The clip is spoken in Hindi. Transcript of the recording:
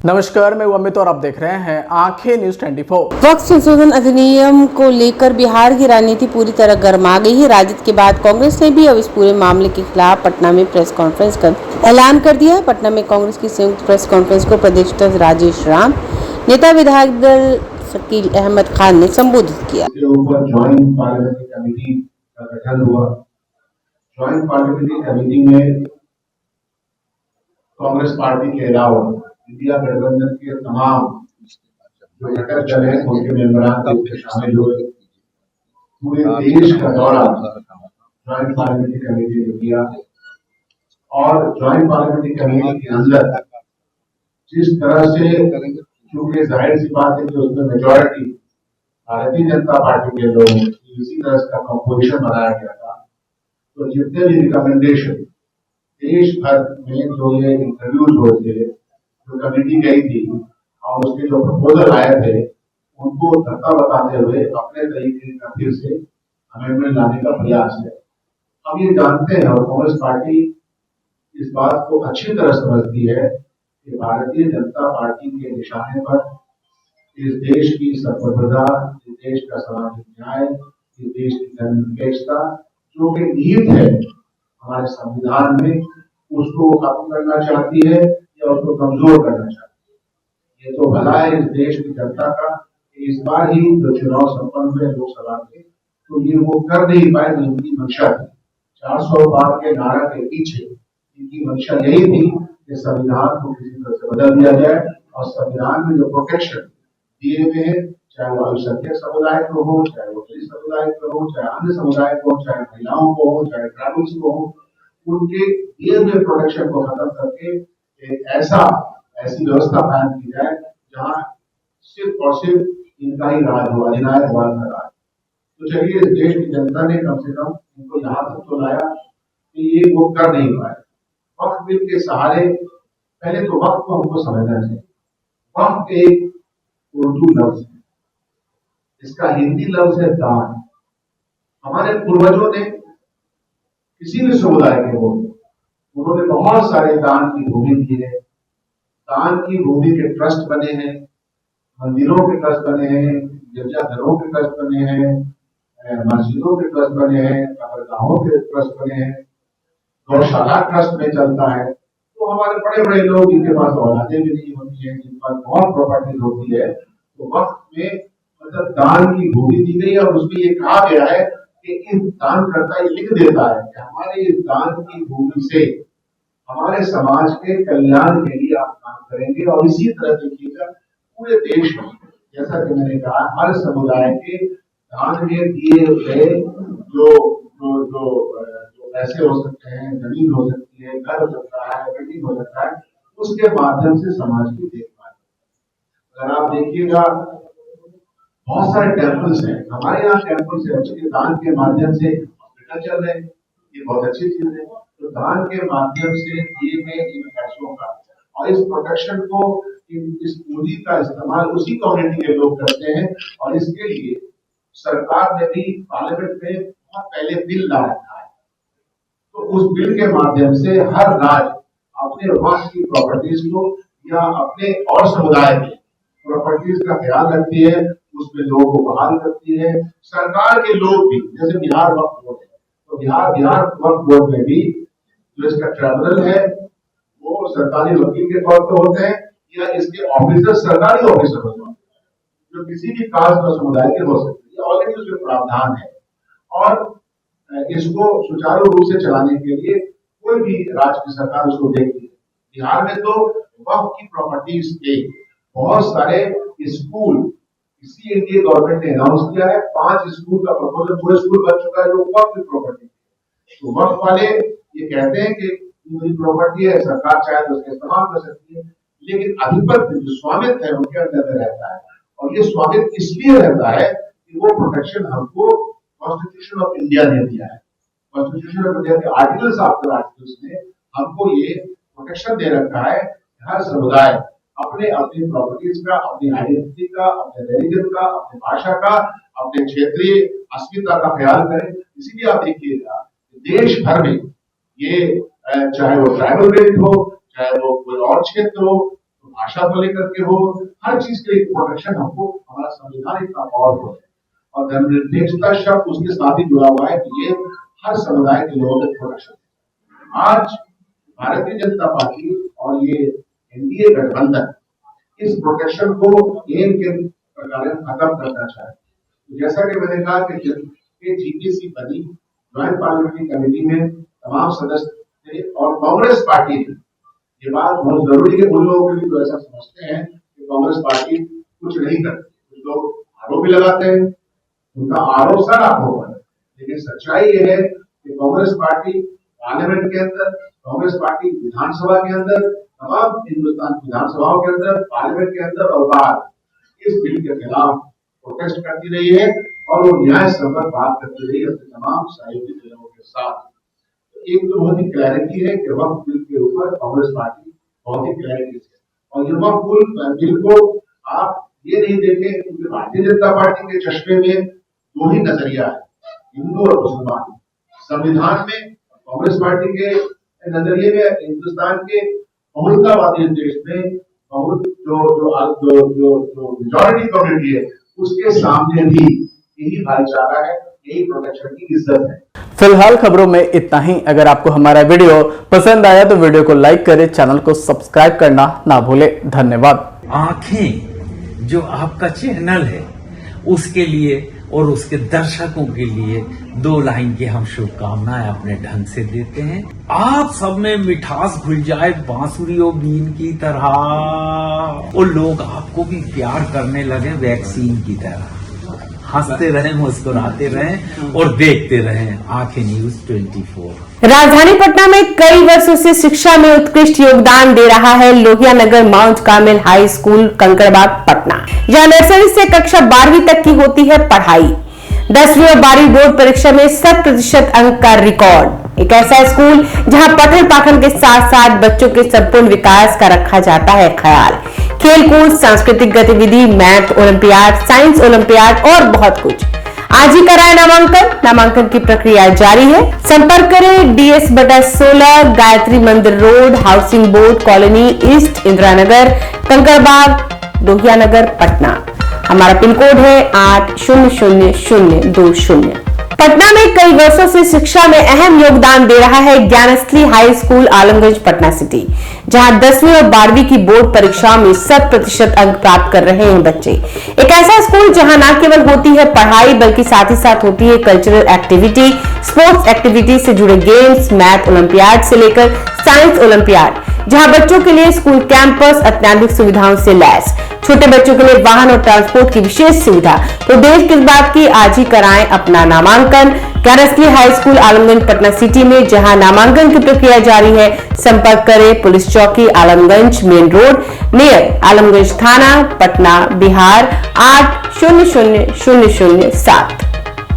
नमस्कार, मैं अमित और आप देख रहे हैं आंखें न्यूज 24। वक्फ संशोधन अधिनियम को लेकर बिहार की राजनीति पूरी तरह गर्मा गई है। राजद के बाद कांग्रेस ने भी अब इस पूरे मामले के खिलाफ पटना में प्रेस कॉन्फ्रेंस कर ऐलान कर दिया है। पटना में कांग्रेस की संयुक्त प्रेस कॉन्फ्रेंस को प्रदेश अध्यक्ष राजेश राम, नेता विधायक दल शकील अहमद खान ने संबोधित किया। ज्वाइंट पार्लियामेंट्री कमेटी का गठन हुआ। ज्वाइंट पार्लियामेंट्री कमेटी में कांग्रेस पार्टी के अलावा इंडिया गठबंधन के तमाम जो घटक दल हैं उनके मेंबरान शामिल हुए। पूरे देश का दौरा ज्वाइंट पार्लियामेंट्री कमेटी ने किया और ज्वाइंट पार्लियामेंट्री कमेटी के अंदर जिस तरह से, क्योंकि जाहिर सी बात है कि उसमें मेजॉरिटी भारतीय जनता पार्टी के लोग, इसी तरह का कंपोजिशन बनाया गया था। तो जितने भी रिकमेंडेशन देश भर में जो ये इंटरव्यूज हुए थे, जो कमेटी गई थी और उसके जो प्रपोजल आए थे, उनको धक्का बताते हुए अपने तरीके का फिर से अमेंडमेंट लाने का प्रयास है। हम ये जानते हैं और कांग्रेस पार्टी इस बात को अच्छी तरह समझती है कि भारतीय जनता पार्टी के निशाने पर इस देश की संप्रभुता, इस देश का सामाजिक न्याय, इस देश की धर्मनिरपेक्षता जो कि नींव है हमारे संविधान में, उसको खत्म करना चाहती है या उसको कमजोर करना चाहती है। ये तो भला है इस देश की जनता का कि इस बार ही जो चुनाव संपन्न हुए लोकसभा के, तो ये वो कर नहीं पाए जो इनकी मंशा थी। 400 पार के नारा के पीछे इनकी मंशा यही थी कि संविधान को किसी तरह से बदल दिया जाए और संविधान में जो प्रोटेक्शन दिए हुए हैं, चाहे वो अल्पसंख्यक समुदाय को हो, चाहे वो दलित समुदाय को हो, चाहे अन्य समुदाय को, चाहे महिलाओं को हो, चाहे ट्राइबल्स को हो, उनके दिए हुए प्रोटेक्शन को खत्म करके एक ऐसी व्यवस्था कायम की जाए जहां सिर्फ और सिर्फ इनका ही राज हो, अधिनायकवाद का राज। तो चलिए, इस देश की जनता ने कम से कम इनको यहाँ तक तो लाया कि ये वो कर नहीं पाए। वक्त बिल के सहारे पहले तो वक्त को हमको समझना चाहिए। वक्त एक उर्दू लफ्ज है, इसका हिंदी लफ्ज है दान। हमारे पूर्वजों ने किसी भी समुदाय के हो, उन्होंने बहुत सारे दान की भूमि दी है। दान की भूमि के ट्रस्ट बने हैं, मंदिरों के ट्रस्ट बने हैं, गिरजाघरों के ट्रस्ट बने हैं, मस्जिदों के ट्रस्ट बने हैं, कब्रगाहों के ट्रस्ट बने हैं, गौशाला ट्रस्ट में चलता है। तो हमारे बड़े बड़े लोग जिनके पास औलादे भी नहीं होती है, जिन पर बहुत प्रॉपर्टीज होती है, तो वक्त में मतलब दान की भूमि दी गई और उसमें ये कहा गया है कि इस दान करता लिख देता है कि हमारे इस दान की भूमि से हमारे समाज के कल्याण के लिए आप काम करेंगे। और इसी तरह देखिएगा पूरे देश में, जैसा कि मैंने कहा, हर समुदाय के दान में दिए गए जो पैसे हो सकते हैं, जमीन हो सकती है, घर हो सकता है, बिल्डिंग हो सकता है, उसके माध्यम से समाज की देखभाल। अगर आप देखिएगा बहुत सारे टेम्पल्स हैं, हमारे यहाँ टेम्पल्स है, उसके दान के माध्यम से हॉस्पिटल चल रहे हैं, ये बहुत अच्छी चीज है। तो दान के माध्यम से दिए गए इन पैसों का और इस प्रोटेक्शन को, इस पूंजी का इस्तेमाल उसी कम्युनिटी के लोग करते हैं। और इसके लिए सरकार ने भी पार्लियामेंट में बहुत पहले बिल ला रखा है। तो उस बिल के माध्यम से हर राज्य अपने वक्फ की प्रॉपर्टीज को या अपने और समुदाय की प्रॉपर्टीज का ख्याल रखती है, उसमें लोगों को बहाल करती है। सरकार के लोग भी, जैसे बिहार वक्फ बोर्ड है, तो बिहार वक्फ बोर्ड में भी जो इसका ट्रिब्यूनल है वो सरकारी वकील के तौर पर होते हैं या इसके ऑफिसर सरकारी ऑफिसर होते हैं, जो किसी भी कास्ट और समुदाय के हो सकते हैं। ये ऑलरेडी उसमें प्रावधान है और इसको सुचारू रूप से चलाने के लिए कोई भी राज्य की सरकार उसको देखती है। बिहार में तो वक्फ की प्रॉपर्टीज के बहुत सारे स्कूल इसी एनडीए गवर्नमेंट ने अनाउंस किया है। 5 स्कूल का प्रपोजल पूरे स्कूल बन चुका है जो वक्फ की प्रॉपर्टी। तो वक्फ वाले ये कहते हैं कि मेरी प्रॉपर्टी है, सरकार चाहे तो उसका इस्तेमाल कर सकती है, लेकिन अधिपत्य जो स्वामित्व है उनके अंदर रहता है। और ये स्वामित्व इसलिए रहता है कि वो प्रोटेक्शन हमको कॉन्स्टिट्यूशन ऑफ इंडिया ने दिया है। कॉन्स्टिट्यूशन ऑफ इंडिया के आर्टिकल्स आफ्टर आर्टिकल्स ने हमको ये प्रोटेक्शन दे रखा है कि हर समुदाय अपने अपनी प्रॉपर्टीज का, अपनी आइडेंटिटी का, अपने रिलीजन का, अपनी भाषा का, अपने क्षेत्रीय अस्मिता का ख्याल करें। इसीलिए आप देखिएगा देश भर में ये चाहे वो ट्राइबल बेल्ट हो, चाहे वो कोई और क्षेत्र हो, भाषा को लेकर के हो, हर चीज के लिए प्रोटेक्शन हमको हमारा संविधान इतना पावरफुल है और धर्मनिरपेक्षता शब्द उसके साथ ही जुड़ा हुआ है कि ये हर समुदाय के लोगों के प्रोटेक्शन है। आज भारतीय जनता पार्टी और ये एनडीए गठबंधन इस प्रोटेक्शन को एम के प्रकार खत्म करना चाहे। जैसा कि मैंने कहा कि जीपीसी बनी, ज्वाइंट पार्लियामेंट्री कमेटी में तमाम सदस्य थे और कांग्रेस पार्टी ने, ये बात बहुत जरूरी है उन लोगों के लिए जो ऐसा समझते हैं कि कांग्रेस पार्टी कुछ नहीं करती। कुछ लोग आरोप भी लगाते हैं, उनका आरोप सर आरोप है, लेकिन सच्चाई ये है कि कांग्रेस पार्टी पार्लियामेंट के अंदर, कांग्रेस पार्टी विधानसभा के अंदर, तमाम हिंदुस्तान की विधानसभाओं के अंदर, पार्लियामेंट के अंदर और बाहर इस बिल के खिलाफ प्रोटेस्ट करती रही है और वो न्याय संबंध बात करती रही है अपने तमाम सहयोगी दलों के साथ। एक तो बहुत ही क्लैरिटी है कि वक्फ बिल के ऊपर कांग्रेस पार्टी बहुत ही क्लैरिटी है और ये वक्फ बिल को आप ये नहीं देखें क्योंकि भारतीय जनता पार्टी के चश्मे में दो ही नजरिया है, हिंदू और मुसलमान। संविधान में कांग्रेस पार्टी के नजरिए में हिंदुस्तान के बहुलतावादी देश में बहुत जो मेजॉरिटी कम्युनिटी है उसके सामने भी यही भाईचारा है, यही प्रोटेक्शन की इज्जत है। फिलहाल खबरों में इतना ही। अगर आपको हमारा वीडियो पसंद आया तो वीडियो को लाइक करें, चैनल को सब्सक्राइब करना ना भूलें। धन्यवाद। आंखें जो आपका चैनल है उसके लिए और उसके दर्शकों के लिए 2 लाइन की हम शुभकामनाएं अपने ढंग से देते हैं। आप सब में मिठास घुल जाए बांसुरी और बीन की तरह और लोग आपको भी प्यार करने लगे वैक्सीन की तरह। हंसते रहें, मुस्कुराते रहें और देखते रहें आंखें न्यूज 24। राजधानी पटना में कई वर्षों से शिक्षा में उत्कृष्ट योगदान दे रहा है Lohia Nagar mount Carmel high school Kankarbagh Patna, जहां नर्सरी से कक्षा 12वीं तक की होती है पढ़ाई। 10वीं और 12वीं बोर्ड परीक्षा में 100% अंक का रिकॉर्ड। एक ऐसा स्कूल जहां पठन पाठन के साथ साथ बच्चों के संपूर्ण विकास का रखा जाता है ख्याल। खेलकूद, सांस्कृतिक गतिविधि, मैथ ओलंपियाड, साइंस ओलंपियाड और बहुत कुछ। आज ही कराए नामांकन की प्रक्रिया जारी है। संपर्क करें DS/16 Gayatri Mandir road, housing board colony east, Indira Nagar, Kankarbagh, Lohia Nagar, Patna. हमारा पिन कोड है 800020। पटना में कई वर्षों से शिक्षा में अहम योगदान दे रहा है Gyansthali high school Alamganj Patna city, जहां 10वीं और 12वीं की बोर्ड परीक्षाओं में 100% अंक प्राप्त कर रहे हैं बच्चे। एक ऐसा स्कूल जहां न केवल होती है पढ़ाई बल्कि साथ ही साथ होती है कल्चरल एक्टिविटी, स्पोर्ट्स एक्टिविटी से जुड़े गेम्स, मैथ ओलंपियाड से लेकर साइंस ओलंपियाड, जहां बच्चों के लिए स्कूल कैंपस अत्याधुनिक सुविधाओं से लैस, छोटे बच्चों के लिए वाहन और ट्रांसपोर्ट की विशेष सुविधा। तो देर किस बात की, आज ही कराएं अपना नामांकन Gyansthali high school Alamganj Patna city में, जहां नामांकन की प्रक्रिया जारी है। संपर्क करें पुलिस चौकी Alamganj main road near Alamganj थाना, पटना, बिहार 800007।